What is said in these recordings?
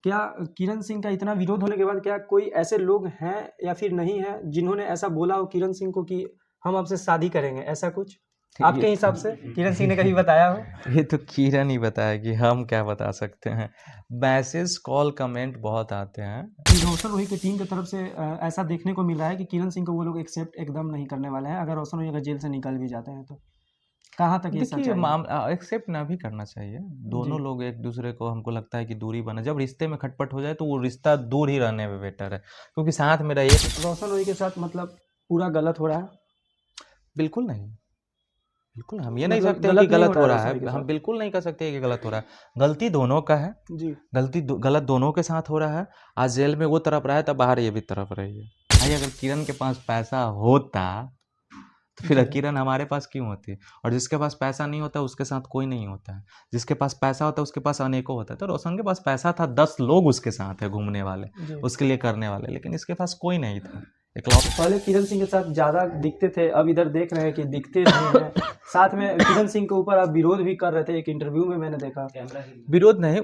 क्या किरण सिंह का इतना विरोध होने के बाद क्या कोई ऐसे लोग हैं या फिर नहीं है जिन्होंने ऐसा बोला हो किरण सिंह को कि हम आपसे शादी करेंगे, ऐसा कुछ आपके ये हिसाब से किरण सिंह ने कभी बताया हो? ये तो किरण ही बताया कि हम क्या बता सकते हैं। मैसेज कॉल कमेंट बहुत आते हैं। कि रोशन रोही की टीम की तरफ से ऐसा देखने को मिल रहा है कि किरण सिंह को वो लोग एक्सेप्ट एकदम नहीं करने वाले हैं अगर रोशन रोही अगर जेल से निकल भी जाते हैं तो। कहाँ तक ये देखिए सच्चाई है? एक्सेप्ट ना भी करना चाहिए। जी। दोनों लोग एक दूसरे को, हमको लगता है कि दूरी बने। जब रिश्ते में खटपट हो जाए तो वो रिश्ता दूर ही रहने में बेटर है, क्योंकि साथ में रहिए। रोशन रोही के साथ मतलब पूरा गलत हो रहा है? बिल्कुल नहीं, बिल्कुल हम ये नहीं मतलब सकते हैं कि गलत नहीं हो गलत रहा हो है रहा रोशन रोही के है। हम साथ? बिल्कुल नहीं कह सकते कि गलत हो रहा है। गलती दोनों का है। जी। गलत दोनों के साथ हो रहा है। आज जेल में वो तरफ रहा है, तब बाहर ये भी तरफ रही है। भाई अगर किरण के पास पैसा होता तो फिर जी। किरण हमारे पास क्यों होती? और जिसके पास पैसा नहीं होता उसके साथ कोई नहीं होता है। जिसके पास पैसा होता है उसके पास अनेकों होता है। तो रोशन के पास पैसा था, 10 लोग उसके साथ है घूमने वाले, जी। उसके लिए करने वाले, लेकिन इसके पास कोई नहीं था। इकलौता। पहले किरण सिंह के साथ ज़्यादा दिखते थे, अब इधर देख रहे हैं कि दिखते नहीं हैं। साथ में किरण सिंह के ऊपर आप विरोध भी कर रहे थे, एक इंटरव्यू में मैंने देखा। विरोध नहीं,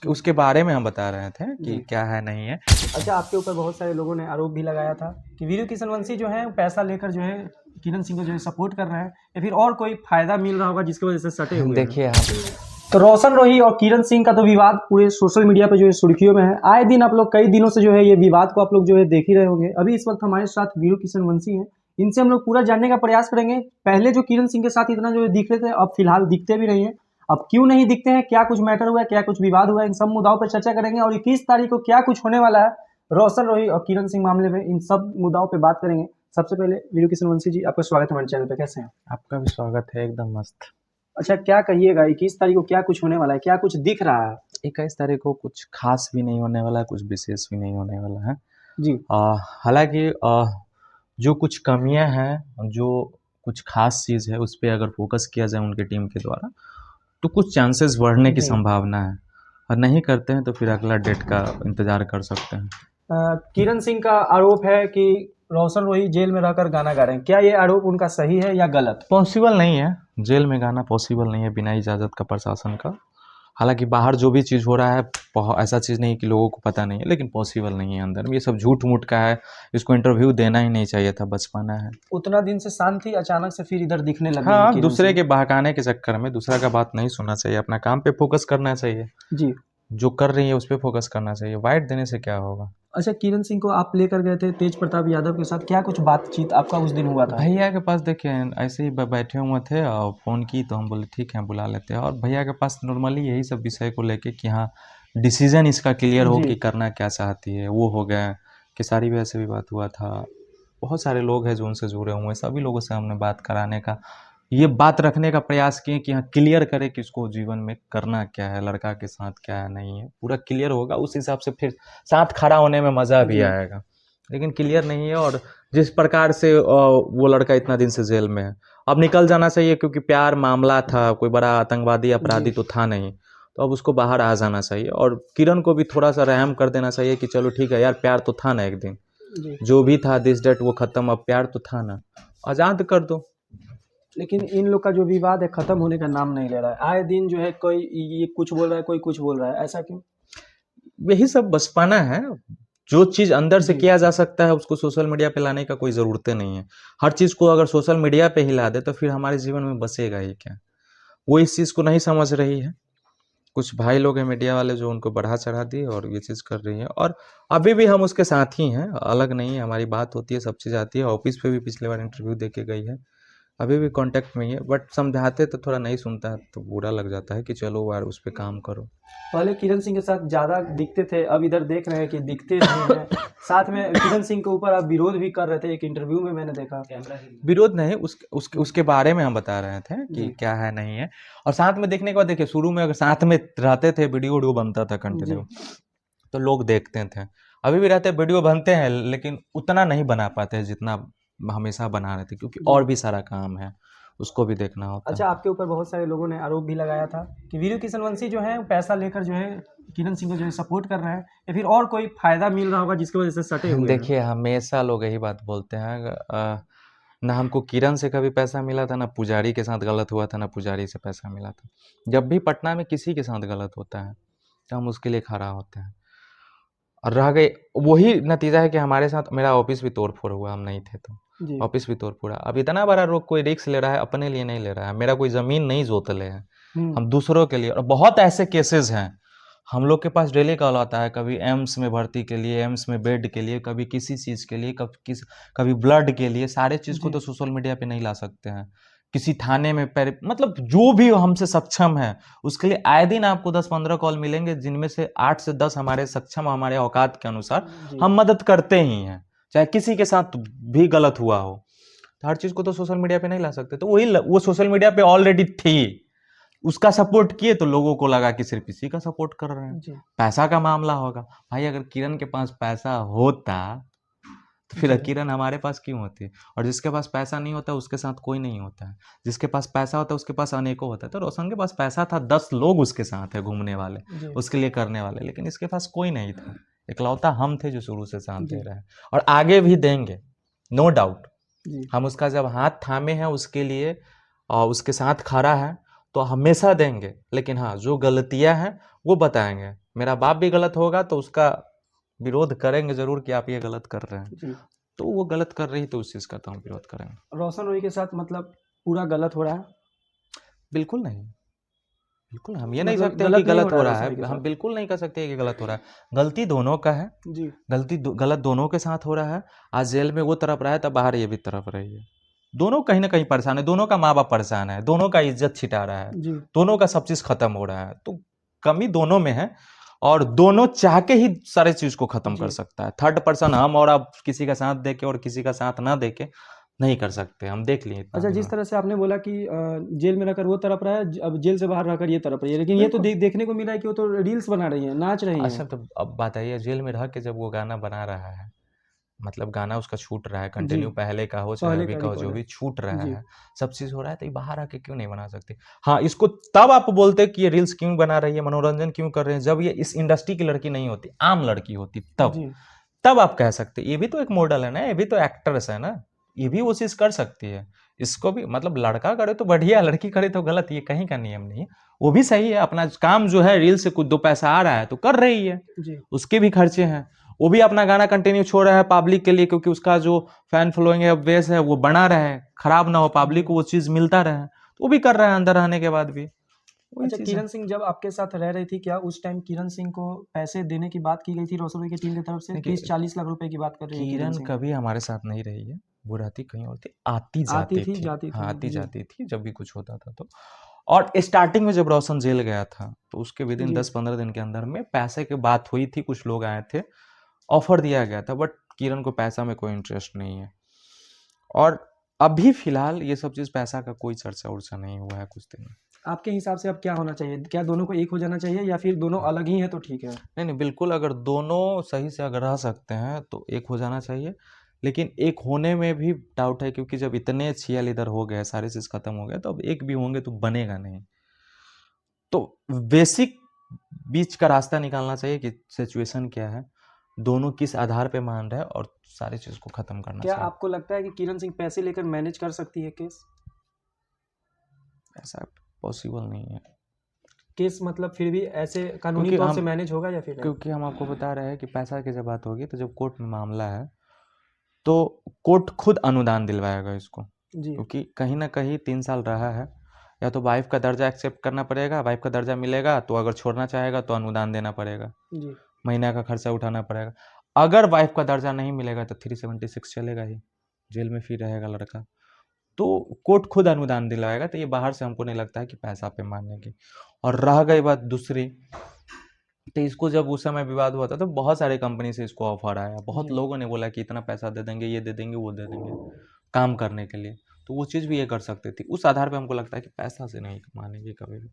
उसके बारे में हम बता रहे थे कि जी। क्या है नहीं है। अच्छा, आपके ऊपर बहुत सारे लोगों ने आरोप भी लगाया था कि वीरू किशनवंशी जो है पैसा लेकर जो है किरण सिंह को जो है सपोर्ट कर रहे हैं या फिर और कोई फायदा मिल रहा होगा जिसकी वजह से सटे हुए हैं। देखिए हम तो रोशन रोही और किरण सिंह का तो विवाद पूरे सोशल मीडिया पे जो है सुर्खियों में है। आए दिन आप लोग कई दिनों से जो है ये विवाद को आप लोग जो है देख ही रहे होंगे। अभी इस वक्त हमारे साथ वीरू किशनवंशी हैं, इनसे हम लोग पूरा जानने का प्रयास करेंगे। पहले जो किरण सिंह के साथ इतना जो है दिख रहे थे, अब फिलहाल दिखते भी नहीं है। अब क्यों नहीं दिखते हैं, क्या कुछ मैटर हुआ है, क्या कुछ विवाद हुआ है, इन सब मुद्दाओं पर चर्चा करेंगे। और 21 तारीख को क्या कुछ होने वाला है रोशन रोही और किरण सिंह मामले में, इन सब मुद्दाओं पर बात करेंगे। सबसे पहले वीरू किशनवंशी जी, आपका स्वागत है हमारे चैनल पे। कैसे हैं? आपका भी स्वागत है, एकदम मस्त। अच्छा, क्या कहिएगा 21 तारीख को क्या कुछ होने वाला है, क्या कुछ दिख रहा है? 21 तारीख को कुछ खास भी नहीं होने वाला है, कुछ विशेष भी नहीं होने वाला है। जी। हालांकि जो कुछ कमियां हैं, जो कुछ खास चीज़ है, उस पर अगर फोकस किया जाए उनकी टीम के द्वारा तो कुछ चांसेस बढ़ने की जी। संभावना है। और नहीं करते हैं तो फिर अगला डेट का इंतजार कर सकते हैं। किरण सिंह का आरोप है कि रोशन रोही जेल में रहकर गाना गा रहे हैं। क्या ये आरोप उनका सही है या गलत? पॉसिबल नहीं है, जेल में गाना पॉसिबल नहीं है बिना इजाज़त का प्रशासन का। हालांकि बाहर जो भी चीज़ हो रहा है, ऐसा चीज़ नहीं कि लोगों को पता नहीं है, लेकिन पॉसिबल नहीं है अंदर में। ये सब झूठ मूठ का है, इसको इंटरव्यू देना ही नहीं चाहिए था, बचपना है। उतना दिन से शांत थी, अचानक से फिर इधर दिखने लग गई हैं हाँ, किरण दूसरे सिंह। के बहकाने के चक्कर में दूसरा का बात नहीं सुनना चाहिए, अपना काम पे फोकस करना चाहिए। जी। जो कर रही है उस पे फोकस करना चाहिए, वाइट देने से क्या होगा। अच्छा, किरण सिंह को आप लेकर गए थे तेज प्रताप यादव के साथ, क्या कुछ बातचीत आपका उस दिन हुआ था? भैया के पास देखिए ऐसे ही बैठे हुए थे और फ़ोन की तो हम बोले ठीक है बुला लेते हैं। और भैया के पास नॉर्मली यही सब विषय को लेके कि हाँ, डिसीजन इसका क्लियर हो जी। कि करना क्या चाहती है, वो हो गया। खेसारी भैया से भी बात हुआ था। बहुत सारे लोग हैं जो उनसे जुड़े हुए हैं, सभी लोगों से हमने बात कराने का, ये बात रखने का प्रयास किए कि हाँ क्लियर करें कि उसको जीवन में करना क्या है, लड़का के साथ क्या है नहीं है। पूरा क्लियर होगा, उस हिसाब से फिर साथ खड़ा होने में मज़ा भी जी। आएगा। लेकिन क्लियर नहीं है। और जिस प्रकार से वो लड़का इतना दिन से जेल में है, अब निकल जाना चाहिए, क्योंकि प्यार मामला था, कोई बड़ा आतंकवादी अपराधी जी। तो था नहीं। तो अब उसको बाहर आ जाना चाहिए और किरण को भी थोड़ा सा रहम कर देना चाहिए कि चलो ठीक है यार, प्यार तो था ना एक दिन, जी। जो भी था दिस डेट वो ख़त्म, अब प्यार तो था ना, आज़ाद कर दो। लेकिन इन लोग का जो विवाद है खत्म होने का नाम नहीं ले रहा है। आए दिन जो है कोई ये कुछ बोल रहा है, कोई कुछ बोल रहा है, ऐसा क्यों? यही सब बचपना है। जो चीज़ अंदर से जी। किया जा सकता है उसको सोशल मीडिया पे लाने का कोई ज़रूरतें नहीं है। हर चीज़ को अगर सोशल मीडिया पे ही ला दे तो फिर हमारे जीवन में बचेगा ही क्या। वो इस चीज़ को नहीं समझ रही है। कुछ भाई लोग हैं मीडिया वाले जो उनको बढ़ा चढ़ा दिए और ये चीज़ कर रही हैं। और अभी भी हम उसके साथ ही हैं, अलग नहीं है, हमारी बात होती है, सब चीज़ आती है। ऑफिस पे भी पिछले बार इंटरव्यू दे के गई है, अभी भी कांटेक्ट में ही है। बट समझाते तो थोड़ा नहीं सुनता है, तो बुरा लग जाता है कि चलो यार उस पे काम करो। पहले किरण सिंह के साथ ज़्यादा दिखते थे, अब इधर देख रहे हैं कि दिखते नहीं हैं। साथ में किरण सिंह के ऊपर आप विरोध भी कर रहे थे, एक इंटरव्यू में मैंने देखा। विरोध नहीं, उसके बारे में हम बता रहे थे कि जी। क्या है नहीं है। और साथ में देखने के बाद देखिए, शुरू में अगर साथ में रहते थे, वीडियो वीडियो बनता था जी। कंटिन्यू, तो लोग देखते थे। अभी भी रहते, वीडियो बनते हैं, लेकिन उतना नहीं बना पाते हैं जितना हमेशा बना रहे थे, क्योंकि जी। और भी सारा काम है, उसको भी देखना होता अच्छा, है। आपके ऊपर बहुत सारे लोगों ने आरोप भी लगाया था कि वीरू किशनवंशी जो है पैसा लेकर जो है किरण सिंह को जो है सपोर्ट कर रहे हैं या फिर और कोई फायदा मिल रहा होगा जिसकी वजह से सटे हुए हैं। देखिए हमेशा लोग यही बात बोलते हैं। ना हमको किरण से कभी पैसा मिला था, ना पुजारी के साथ गलत हुआ था, ना पुजारी से पैसा मिला था। जब भी पटना में किसी के साथ गलत होता है तो हम उसके लिए खड़ा होते हैं। और रह गई, वही नतीजा है कि हमारे साथ मेरा ऑफिस भी तोड़ फोड़ हुआ, हम नहीं थे तो जी। ऑफिस भी तोड़ फोड़ा। अब इतना बड़ा रोग कोई रिस्क ले रहा है, अपने लिए नहीं ले रहा है। मेरा कोई ज़मीन नहीं जोतले है, हम दूसरों के लिए। और बहुत ऐसे केसेस हैं, हम लोग के पास डेली कॉल आता है, कभी एम्स में भर्ती के लिए, एम्स में बेड के लिए, कभी किसी चीज़ के लिए, कभी ब्लड के लिए। सारे चीज़ को जी। तो सोशल मीडिया पे नहीं ला सकते हैं। किसी थाने में मतलब जो भी हमसे सक्षम है उसके लिए आए दिन आपको 10-15 कॉल मिलेंगे, जिनमें से 8 से 10 हमारे सक्षम, हमारे औकात के अनुसार जी। हम मदद करते ही हैं, चाहे किसी के साथ भी गलत हुआ हो। तो हर चीज़ को तो सोशल मीडिया पे नहीं ला सकते। तो वो सोशल मीडिया पे ऑलरेडी थी, उसका सपोर्ट किए तो लोगों को लगा कि सिर्फ इसी का सपोर्ट कर रहे हैं, जी। पैसा का मामला होगा। भाई अगर किरण के पास पैसा होता तो फिर जी। किरण हमारे पास क्यों होती? और जिसके पास पैसा नहीं होता उसके साथ कोई नहीं होता है, जिसके पास पैसा होता है उसके पास अनेकों होता है। तो रोशन के पास पैसा था, 10 लोग उसके साथ है घूमने वाले, जी। उसके लिए करने वाले, लेकिन इसके पास कोई नहीं था। इकलौता हम थे जो शुरू से साथ जी। दे रहे हैं और आगे भी देंगे, नो डाउट। जी। हम उसका जब हाथ थामे हैं उसके लिए और उसके साथ खड़ा है तो हमेशा देंगे। लेकिन हाँ, जो गलतियां हैं वो बताएंगे। मेरा बाप भी गलत होगा तो उसका विरोध करेंगे जरूर कि आप ये गलत कर रहे हैं। जी। तो वो गलत कर रही तो उस चीज़ का तो हम विरोध करेंगे। रोशन रोई के साथ मतलब पूरा गलत हो रहा है? बिल्कुल नहीं, बिल्कुल हम ये नहीं मतलब सकते हैं कि नहीं हो गलत हो रहा रोशन रोई के है। हम साथ? बिल्कुल नहीं कह सकते हैं कि गलत हो रहा है। गलती दोनों का है, जी। गलत दोनों के साथ हो रहा है। आज जेल में वो तरफ रहा है, तब बाहर ये भी तरफ रही है। दोनों कहीं ना कहीं परेशान है, दोनों का माँ बाप परेशान है, दोनों का इज्जत छिटा रहा है, जी। दोनों का सब चीज़ खत्म हो रहा है। तो कमी दोनों में है और दोनों चाह के ही सारे चीज़ को खत्म कर जी। सकता है। थर्ड पर्सन हम और आप किसी का साथ दे के और किसी का साथ ना दे के नहीं कर सकते। हम देख लिए इतना अच्छा, भी जिस बार। तरह से आपने बोला कि जेल में रहकर वो तड़प रहा है, अब जेल से बाहर रहकर ये तड़प रही है, लेकिन ये तो बिल्कुल। देखने को मिला है कि वो तो रील्स बना रही हैं, नाच रही अच्छा, हैं। तो अब बताइए, जेल में रह के जब वो गाना बना रहा है, मतलब गाना उसका छूट रहा है, जी। कंटिन्यू पहले का हो चाहे पहले अभी का का हो, जो रिकॉर्ड है। भी छूट रहा जी। है, सब चीज़ हो रहा है, तो ये बाहर आके क्यों नहीं बना सकती? हाँ, इसको तब आप बोलते कि ये रील्स क्यों बना रही है, मनोरंजन क्यों कर रहे हैं, जब ये इस इंडस्ट्री की लड़की नहीं होती, आम लड़की होती तब। जी। तब आप कह सकते, ये भी तो एक मॉडल है ना, ये भी तो एक्ट्रेस है ना, ये भी वो चीज़ कर सकती है। इसको भी मतलब लड़का करे तो बढ़िया, लड़की करे तो गलत, ये कहीं का नियम नहीं है। वो भी सही है, अपना काम जो है रील से कुछ 2 पैसा आ रहा है तो कर रही है, जी। उसके भी खर्चे हैं। वो भी अपना गाना कंटिन्यू छोड़ रहा है पब्लिक के लिए, क्योंकि उसका जो फैन फॉलोइंग है, बेस है, वो बना रहे, खराब ना हो, पब्लिक को वो चीज़ मिलता रहे। तो वो भी कर रहा है अंदर रहने के बाद भी, वही अच्छा, चीज़ है। किरण सिंह जब आपके साथ रह रही थी, क्या उस टाइम किरण सिंह को पैसे देने की बात की गई थी रोशन रोई की टीम की तरफ से? देखिए, 30-40 लाख रुपए की बात कर रही है किरण किरण सिंह। कभी हमारे साथ नहीं रही है, वो रहती कहीं और थी, आती आती जाती थी, थी। जाती हाँ, थी। आती जी। जाती थी जब भी कुछ होता था तो। और स्टार्टिंग में जब रोशन जेल गया था तो उसके विदिन जी। 10-15 दिन के अंदर में पैसे की बात हुई थी, कुछ लोग आए थे, ऑफर दिया गया था, बट किरण को पैसा में कोई इंटरेस्ट नहीं है। और अभी फिलहाल ये सब चीज़, पैसा का कोई चर्चा उर्चा नहीं हुआ है कुछ दिन में। आपके हिसाब से अब क्या होना चाहिए? क्या दोनों को एक हो जाना चाहिए या फिर दोनों अलग ही हैं तो ठीक है? नहीं नहीं, बिल्कुल, अगर दोनों सही से अगर रह सकते हैं तो एक हो जाना चाहिए। लेकिन एक होने में भी डाउट है, क्योंकि जब इतने छिया इधर हो गए, सारी चीज़ खत्म हो गया, तो अब एक भी होंगे तो बनेगा नहीं। तो बेसिक बीच का रास्ता निकालना चाहिए कि सिचुएशन क्या है, दोनों किस आधार पे मान रहे हैं, और सारी चीज़ को खत्म करना क्या चाहिए। आपको लगता है कि किरण सिंह पैसे लेकर मैनेज कर सकती है केस? ऐसा पॉसिबल नहीं है, केस मतलब फिर भी ऐसे कानूनी क्योंकि तौर से हम मैनेज होगा या फिर नहीं? क्योंकि हम आपको बता रहे हैं कि पैसा की जब बात होगी तो जब कोर्ट में मामला है तो कोर्ट खुद अनुदान दिलवाएगा इसको, जी। क्योंकि कहीं ना कहीं 3 साल रहा है। या तो वाइफ का दर्जा एक्सेप्ट करना पड़ेगा, वाइफ का दर्जा मिलेगा तो अगर छोड़ना चाहेगा तो अनुदान देना पड़ेगा, जी। महीना का खर्चा उठाना पड़ेगा। अगर वाइफ का दर्जा नहीं मिलेगा तो 376 चलेगा ही, जेल में फिर रहेगा लड़का। तो कोर्ट खुद अनुदान दिलवाएगा, तो ये बाहर से हमको नहीं लगता है कि पैसा पे मानेगी। और रह गई बात दूसरी, तो इसको जब उस समय विवाद हुआ था तो बहुत सारे कंपनी से इसको ऑफर आया, बहुत जी। लोगों ने बोला कि इतना पैसा दे देंगे, ये दे देंगे, वो दे देंगे काम करने के लिए। तो वो चीज़ भी ये कर सकती थी। उस आधार पे हमको लगता है कि पैसा से नहीं मानेगी कभी भी।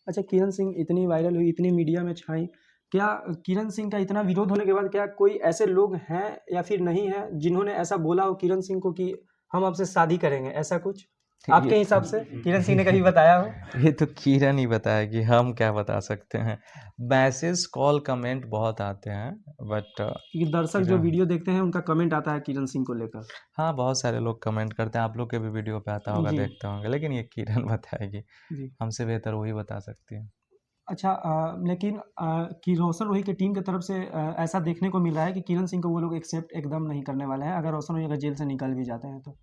अच्छा, किरण सिंह इतनी वायरल हुई, इतनी मीडिया में छाई, क्या किरण सिंह का इतना विरोध होने के बाद क्या कोई ऐसे लोग हैं या फिर नहीं है जिन्होंने ऐसा बोला हो किरण सिंह को कि हम आपसे शादी करेंगे, ऐसा कुछ आपके ये हिसाब से किरण सिंह ने कभी बताया हो? ये तो किरण ही बताएगी, हम क्या बता सकते हैं। मैसेज, कॉल, कमेंट बहुत आते हैं, बट क्योंकि दर्शक जो वीडियो देखते हैं उनका कमेंट आता है किरण सिंह को लेकर। हाँ, बहुत सारे लोग कमेंट करते हैं, आप लोग के भी वीडियो पे आता होगा, जी। देखते होंगे, लेकिन ये किरण बताएगी, जी। हमसे बेहतर वही बता सकती है। अच्छा लेकिन कि रोशन रोही की टीम की तरफ से ऐसा देखने को मिल रहा है कि किरण सिंह को वो लोग एक्सेप्ट एकदम नहीं करने वाले हैं, अगर रोशन रोही अगर जेल से निकल भी जाते हैं तो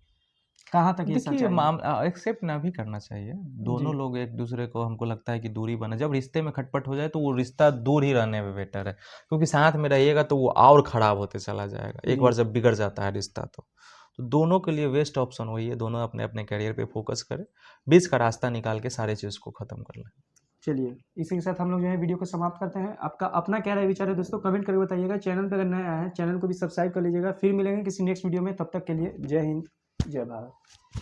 कहाँ तक ये देखिए सच्चाई है? एक्सेप्ट ना भी करना चाहिए। जी। दोनों लोग एक दूसरे को, हमको लगता है कि दूरी बने, जब रिश्ते में खटपट हो जाए तो वो रिश्ता दूर ही रहने में बेटर है, क्योंकि साथ में रहिएगा तो वो और खराब होते चला जाएगा एक जी। बार जब बिगड़ जाता है रिश्ता। तो दोनों के लिए बेस्ट ऑप्शन वही है, दोनों अपने अपने करियर पे फोकस करें, बीच का रास्ता निकाल के सारे चीज़ को ख़त्म कर लें। चलिए इसी के साथ हम लोग जो है वीडियो को समाप्त करते हैं। आपका अपना क्या राय विचार है दोस्तों, कमेंट करके बताइएगा। चैनल पर अगर नए आए हैं चैनल को भी सब्सक्राइब कर लीजिएगा। फिर मिलेंगे किसी नेक्स्ट वीडियो में, तब तक के लिए जय हिंद जय भारत।